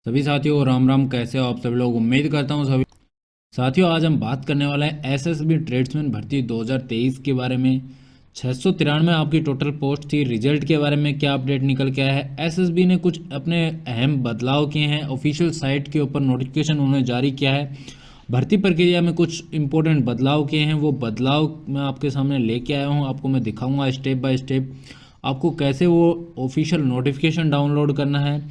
सभी साथियों राम राम। कैसे हो आप सभी लोग? उम्मीद करता हूँ सभी साथियों। आज हम बात करने वाले हैं एसएसबी ट्रेड्समैन भर्ती 2023 के बारे में। 693 आपकी टोटल पोस्ट थी। रिजल्ट के बारे में क्या अपडेट निकल के आया है? एसएसबी ने कुछ अपने अहम बदलाव किए हैं। ऑफिशियल साइट के ऊपर नोटिफिकेशन उन्होंने जारी किया है। भर्ती प्रक्रिया में कुछ इंपॉर्टेंट बदलाव किए हैं। वो बदलाव मैं आपके सामने लेके आया हूँ। आपको मैं दिखाऊंगा स्टेप बाय स्टेप आपको कैसे वो ऑफिशियल नोटिफिकेशन डाउनलोड करना है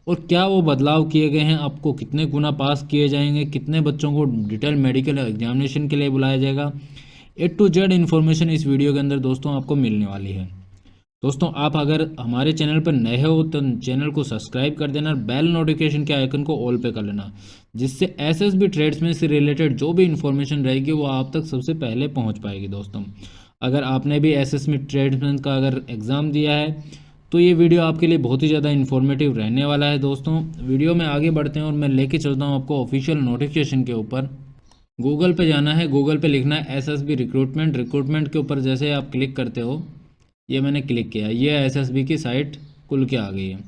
और क्या वो बदलाव किए गए हैं। आपको कितने गुना पास किए जाएंगे, कितने बच्चों को डिटेल मेडिकल एग्जामिनेशन के लिए बुलाया जाएगा। A to Z इन्फॉर्मेशन इस वीडियो के अंदर दोस्तों आपको मिलने वाली है। दोस्तों आप अगर हमारे चैनल पर नए हो तो चैनल को सब्सक्राइब कर देना, बेल नोटिफिकेशन के आइकन को ऑल पे कर लेना, जिससे एसएसबी ट्रेड्समैन से रिलेटेड जो भी इन्फॉर्मेशन रहेगी वो आप तक सबसे पहले पहुंच पाएगी। दोस्तों अगर आपने भी एसएसबी ट्रेड्समैन का अगर एग्ज़ाम दिया है तो ये वीडियो आपके लिए बहुत ही ज़्यादा इन्फॉर्मेटिव रहने वाला है। दोस्तों वीडियो में आगे बढ़ते हैं और मैं लेके चलता हूँ आपको ऑफिशियल नोटिफिकेशन के ऊपर। गूगल पे जाना है, गूगल पे लिखना है एसएसबी रिक्रूटमेंट। रिक्रूटमेंट के ऊपर जैसे आप क्लिक करते हो, ये मैंने क्लिक किया, ये एसएसबी की साइट खुल के आ गई है।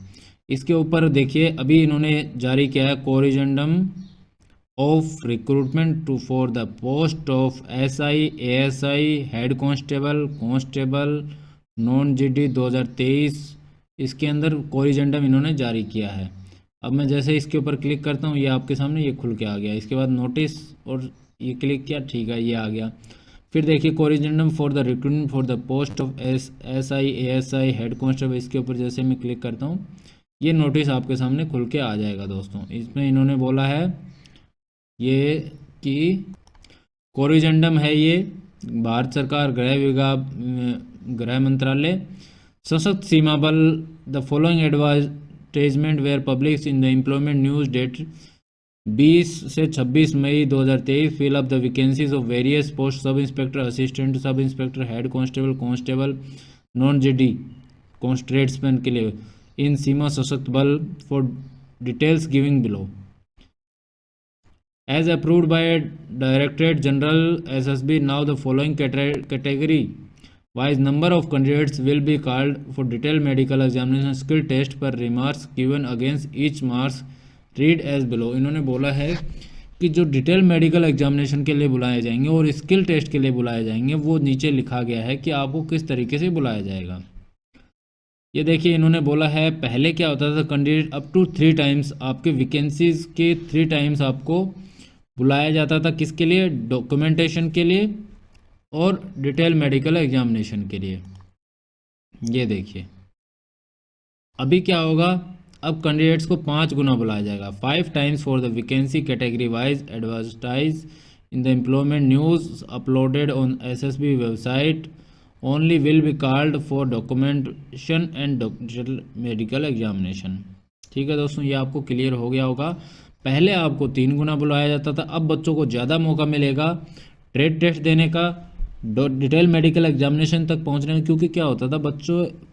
इसके ऊपर देखिए अभी इन्होंने जारी किया है corrigendum of recruitment to for the post of SI, ASI, head constable, constable, non GD 2023। इसके अंदर कोरिजेंडम इन्होंने जारी किया है। अब मैं जैसे इसके ऊपर क्लिक करता हूँ ये आपके सामने ये खुल के आ गया। इसके बाद नोटिस और ये क्लिक किया, ठीक है ये आ गया। फिर देखिए corrigendum for the recruitment for the post of SI, ASI, head constable. इसके ऊपर जैसे मैं क्लिक करता हूँ ये नोटिस आपके सामने खुल के आ जाएगा। दोस्तों इसमें इन्होंने बोला है ये कि कोरिजेंडम है ये भारत सरकार गृह विभाग, गृह मंत्रालय, Sashakt Seema Bal. The following advertisement were publish in the employment news date 20 से 26 May 2023। Fill up the vacancies of various post sub inspector, assistant sub inspector, head constable, constable, non GD constable tradesman के लिए in Seema Sashakt Bal for details giving below as approved by Directorate General SSB. Now the following category wise number of candidates will be called for detailed medical examination, skill test per remarks given against each marks read as below। इन्होंने बोला है कि जो detail medical examination के लिए बुलाए जाएंगे और स्किल टेस्ट के लिए बुलाए जाएंगे वो नीचे लिखा गया है कि आपको किस तरीके से बुलाया जाएगा। ये देखिए इन्होंने बोला है पहले क्या होता था, कैंडिडेट अप टू 3 टाइम्स आपके वैकेंसीज के 3 टाइम्स आपको बुलाया जाता था। किसके लिए? डॉक्यूमेंटेशन के लिए और डिटेल मेडिकल एग्जामिनेशन के लिए। ये देखिए अभी क्या होगा, अब कैंडिडेट्स को 5 गुना बुलाया जाएगा। 5 times for the vacancy category wise advertise in the employment news uploaded on SSB website only will be called for documentation and detail medical examination. ठीक है दोस्तों, ये आपको क्लियर हो गया होगा। पहले आपको 3 गुना बुलाया जाता था, अब बच्चों को ज़्यादा मौका मिलेगा ट्रेड टेस्ट देने का, डिटेल मेडिकल एग्जामिनेशन तक पहुंचने में। क्योंकि क्या होता था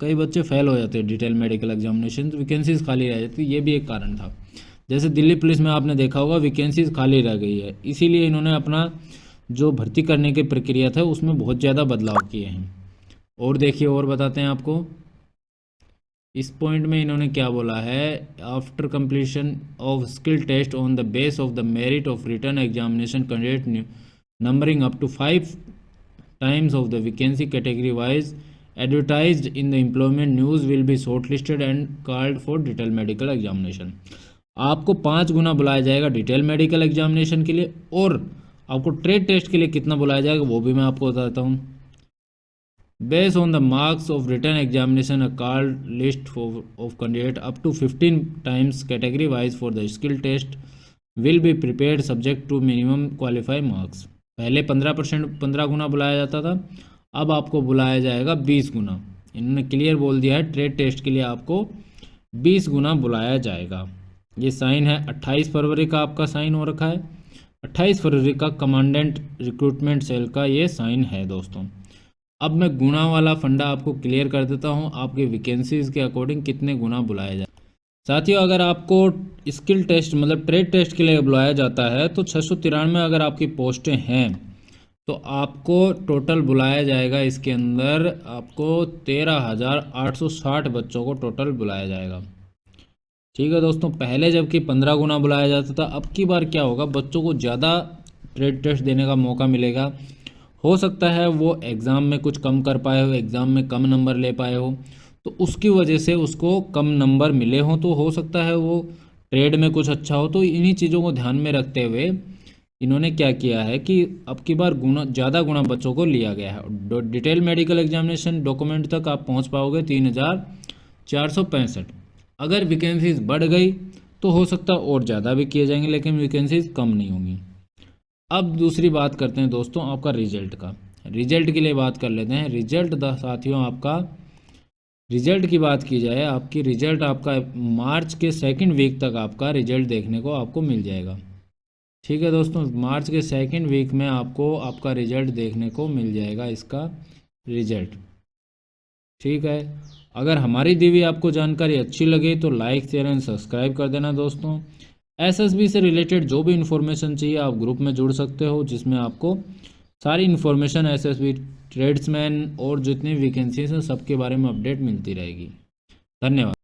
कई बच्चे फेल हो जाते हैं डिटेल मेडिकल एग्जामिनेशन, तो वैकेंसीज खाली रह जाती, ये भी एक कारण था। जैसे दिल्ली पुलिस में आपने देखा होगा वैकेंसीज खाली रह गई है, इसीलिए इन्होंने अपना जो भर्ती करने की प्रक्रिया था उसमें बहुत ज़्यादा बदलाव किए हैं। और देखिए और बताते हैं आपको इस पॉइंट में इन्होंने क्या बोला है। After completion of skill test on the base of the merit of return examination candidate numbering up to 5 times of the vacancy category wise advertised in the employment news will be short listed and called for detail medical examination. आपको 5 गुना बुलाया जाएगा detail medical examination के लिए, और आपको trade test के लिए कितना बुलाया जाएगा वो भी मैं आपको बताता हूँ। Based on the marks of written examination, a called list of candidate up to 15 times category wise for the skill test will be prepared subject to minimum qualify marks। पहले 15 गुना बुलाया जाता था, अब आपको बुलाया जाएगा 20 गुना। इन्होंने क्लियर बोल दिया है ट्रेड टेस्ट के लिए आपको 20 गुना बुलाया जाएगा। ये साइन है 28 फरवरी का आपका साइन हो रखा है, 28 फरवरी का कमांडेंट रिक्रूटमेंट सेल का ये साइन है। दोस्तों अब मैं गुना वाला फंडा आपको क्लियर कर देता हूं, आपकी वैकेंसीज के अकॉर्डिंग कितने गुना बुलाया जाए। साथियों अगर आपको स्किल टेस्ट मतलब ट्रेड टेस्ट के लिए बुलाया जाता है तो 693 अगर आपकी पोस्टें हैं तो आपको टोटल बुलाया जाएगा, इसके अंदर आपको 13,860 बच्चों को टोटल बुलाया जाएगा। ठीक है दोस्तों, पहले जबकि 15 गुना बुलाया जाता था, अब की बार क्या होगा, बच्चों को ज़्यादा ट्रेड टेस्ट देने का मौका मिलेगा। हो सकता है वो एग्ज़ाम में कुछ कम कर पाए हो, एग्ज़ाम में कम नंबर ले पाए हो, तो उसकी वजह से उसको कम नंबर मिले हों, तो हो सकता है वो ट्रेड में कुछ अच्छा हो। तो इन्हीं चीज़ों को ध्यान में रखते हुए इन्होंने क्या किया है कि अब की बार ज़्यादा गुना बच्चों को लिया गया है। डिटेल मेडिकल एग्जामिनेशन डॉक्यूमेंट तक आप पहुंच पाओगे 3465। अगर वैकेंसीज बढ़ गई तो हो सकता है और ज़्यादा भी किए जाएंगे, लेकिन वैकेंसीज कम नहीं होंगी। अब दूसरी बात करते हैं दोस्तों आपका रिजल्ट का। रिजल्ट के लिए बात कर लेते हैं। रिजल्ट साथियों, आपका रिजल्ट की बात की जाए, आपकी रिजल्ट आपका मार्च के सेकंड वीक तक आपका रिजल्ट देखने को आपको मिल जाएगा। ठीक है दोस्तों, मार्च के सेकंड वीक में आपको आपका रिजल्ट देखने को मिल जाएगा, इसका रिजल्ट। ठीक है, अगर हमारी दी हुई आपको जानकारी अच्छी लगे तो लाइक शेयर एंड सब्सक्राइब कर देना दोस्तों। एसएसबी से रिलेटेड जो भी इन्फॉर्मेशन चाहिए आप ग्रुप में जुड़ सकते हो, जिसमें आपको सारी इन्फॉर्मेशन एसएसबी ट्रेड्समैन और जितनी वैकेंसीज हैं सबके बारे में अपडेट मिलती रहेगी। धन्यवाद।